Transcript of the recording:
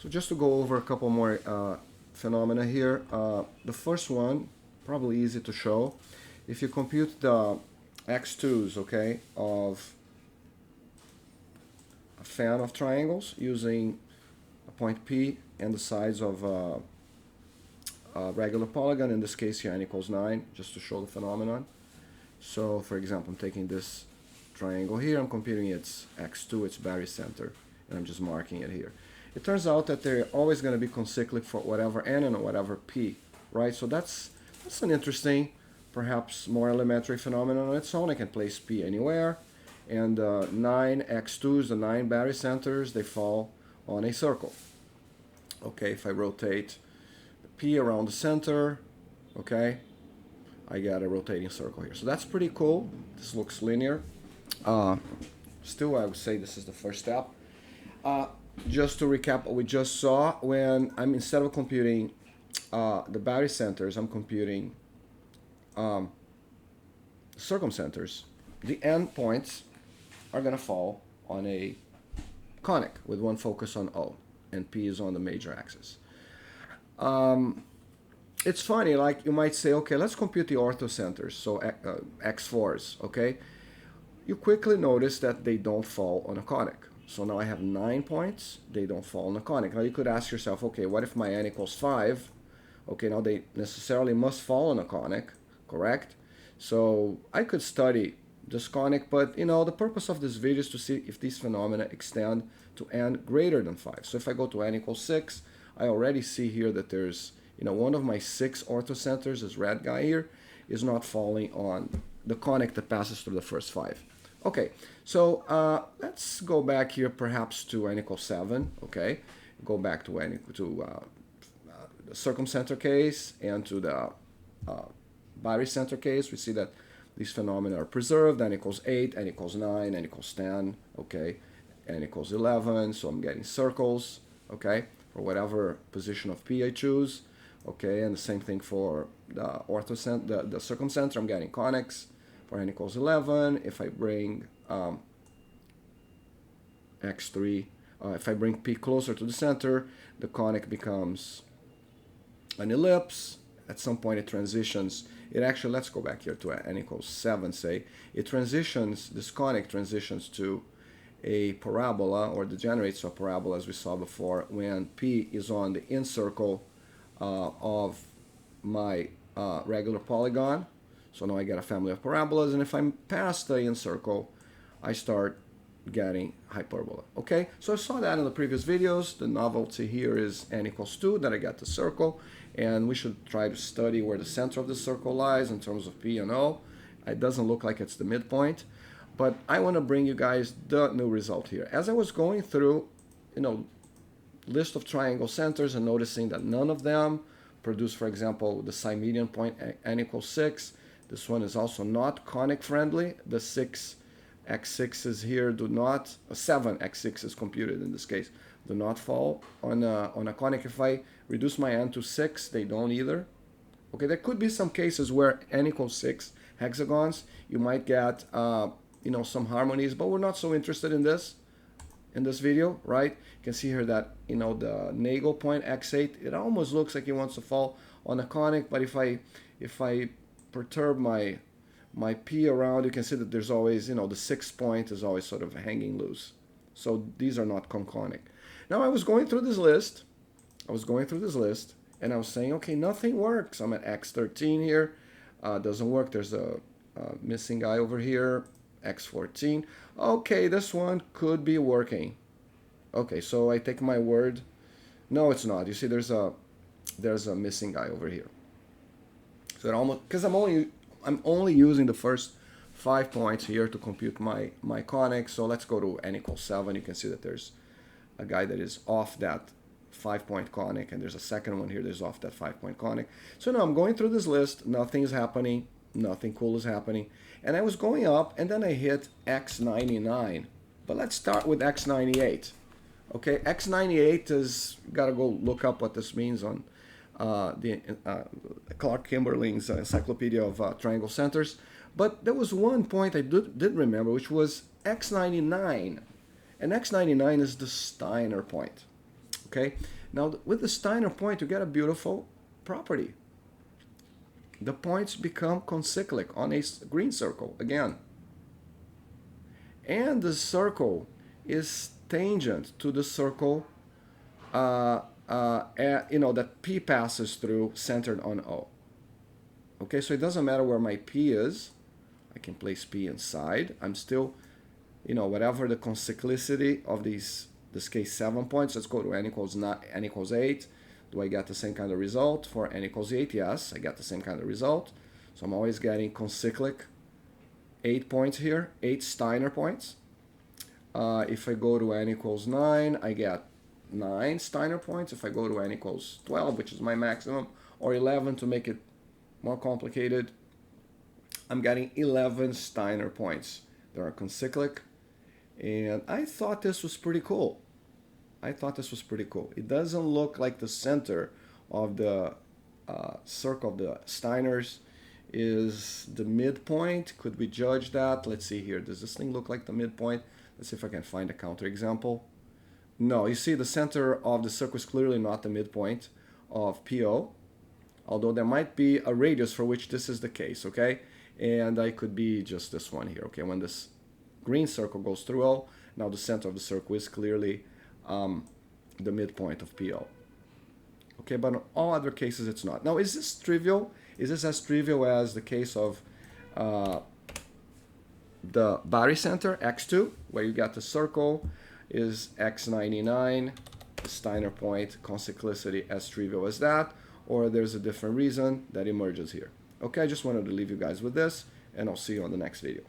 So just to go over a couple more phenomena here. The first one, probably easy to show. If you compute the x2s, okay, of a fan of triangles using a point P and the sides of a regular polygon, in this case here n equals 9, just to show the phenomenon. So for example, I'm taking this triangle here, I'm computing its x2, its barycenter, and I'm just marking it here. It turns out that they're always going to be concyclic for whatever n and whatever p, right? So that's an interesting, perhaps more elementary phenomenon on its own. I can place p anywhere, and 9 x2s, the 9 barycenters, they fall on a circle. Okay, if I rotate p around the center, okay, I get a rotating circle here. So that's pretty cool. This looks linear. Still, I would say this is the first step. Just to recap what we just saw, when I'm, instead of computing the barycenters, I'm computing circumcenters. The end points are going to fall on a conic with one focus on O, and P is on the major axis. It's funny, like you might say, okay, let's compute the orthocenters, so x4s, okay? You quickly notice that they don't fall on a conic. So now I have 9 points, they don't fall on a conic. Now you could ask yourself, okay, what if my n equals 5? Okay, now they necessarily must fall on a conic, correct? So I could study this conic, but you know, the purpose of this video is to see if these phenomena extend to n greater than 5. So if I go to n equals 6, I already see here that there's, you know, one of my 6 orthocenters, this red guy here, is not falling on the conic that passes through the first 5. Okay, so let's go back here perhaps to n equals 7, okay? Go back to the circumcenter case and to the barycenter case. We see that these phenomena are preserved. N equals 8, n equals 9, n equals 10, okay? N equals 11, so I'm getting circles, okay? For whatever position of P I choose, okay? And the same thing for the the circumcenter, I'm getting conics. For n equals 11, if I bring x3, if I bring P closer to the center, the conic becomes an ellipse. At some point it transitions. It actually, let's go back here to n equals 7, say. It transitions, this conic transitions to a parabola, or degenerates to a parabola, as we saw before, when P is on the in circle of my regular polygon. So now I get a family of parabolas, and if I'm past the in circle, I start getting hyperbola. Okay, so I saw that in the previous videos. The novelty here is n equals 2, then I get the circle, and we should try to study where the center of the circle lies in terms of P and O. It doesn't look like it's the midpoint, but I want to bring you guys the new result here. As I was going through, you know, list of triangle centers and noticing that none of them produce, for example, the side median point n equals 6. This one is also not conic friendly. The 6 x6s here do not, 7 x6s computed in this case, do not fall on a conic. If I reduce my n to 6, they don't either. Okay, there could be some cases where n equals 6 hexagons, you might get you know, some harmonies, but we're not so interested in this video, right? You can see here that, you know, the nagal point x8, it almost looks like it wants to fall on a conic, but if I perturb my P around, you can see that there's always, you know, the 6th point is always sort of hanging loose. So these are not con-conic. Now I was going through this list, and I was saying, okay, nothing works. I'm at x13 here, doesn't work. There's a missing guy over here, x14. Okay, this one could be working. Okay, so I take my word. No, it's not. You see, there's a missing guy over here. So it almost, because I'm only using the first 5 points here to compute my conic. So let's go to n equals 7. You can see that there's a guy that is off that 5-point conic, and there's a second one here that's off that 5-point conic. So now I'm going through this list, nothing's happening, nothing cool is happening, and I was going up, and then I hit x99. But let's start with x98. Okay, x98 is, gotta go look up what this means on Clark Kimberling's Encyclopedia of Triangle Centers. But there was one point I did remember, which was x99. And x99 is the Steiner point. Okay, now with the Steiner point, you get a beautiful property. The points become concyclic on a green circle again. And the circle is tangent to the circle that P passes through, centered on O. Okay, so it doesn't matter where my P is. I can place P inside. I'm still, whatever the concyclicity of these, this case 7 points, let's go to n equals 8. Do I get the same kind of result for n equals 8? Yes, I get the same kind of result. So I'm always getting concyclic 8 points here, 8 Steiner points. If I go to n equals 9, I get 9 Steiner points. If I go to n equals 12, which is my maximum, or 11 to make it more complicated, I'm getting 11 Steiner points. They are concyclic, and I thought this was pretty cool. It doesn't look like the center of the circle of the Steiners is the midpoint. Could we judge that? Let's see here. Does this thing look like the midpoint? Let's see if I can find a counterexample. No, you see the center of the circle is clearly not the midpoint of PO, although there might be a radius for which this is the case, okay? And I could be just this one here, okay? When this green circle goes through O, now the center of the circle is clearly the midpoint of PO. Okay, but in all other cases it's not. Now, is this trivial? Is this as trivial as the case of the barycenter, x2, where you got the circle is x99, the Steiner point, concyclicity as trivial as that, or there's a different reason that emerges here? Okay, I just wanted to leave you guys with this, and I'll see you on the next video.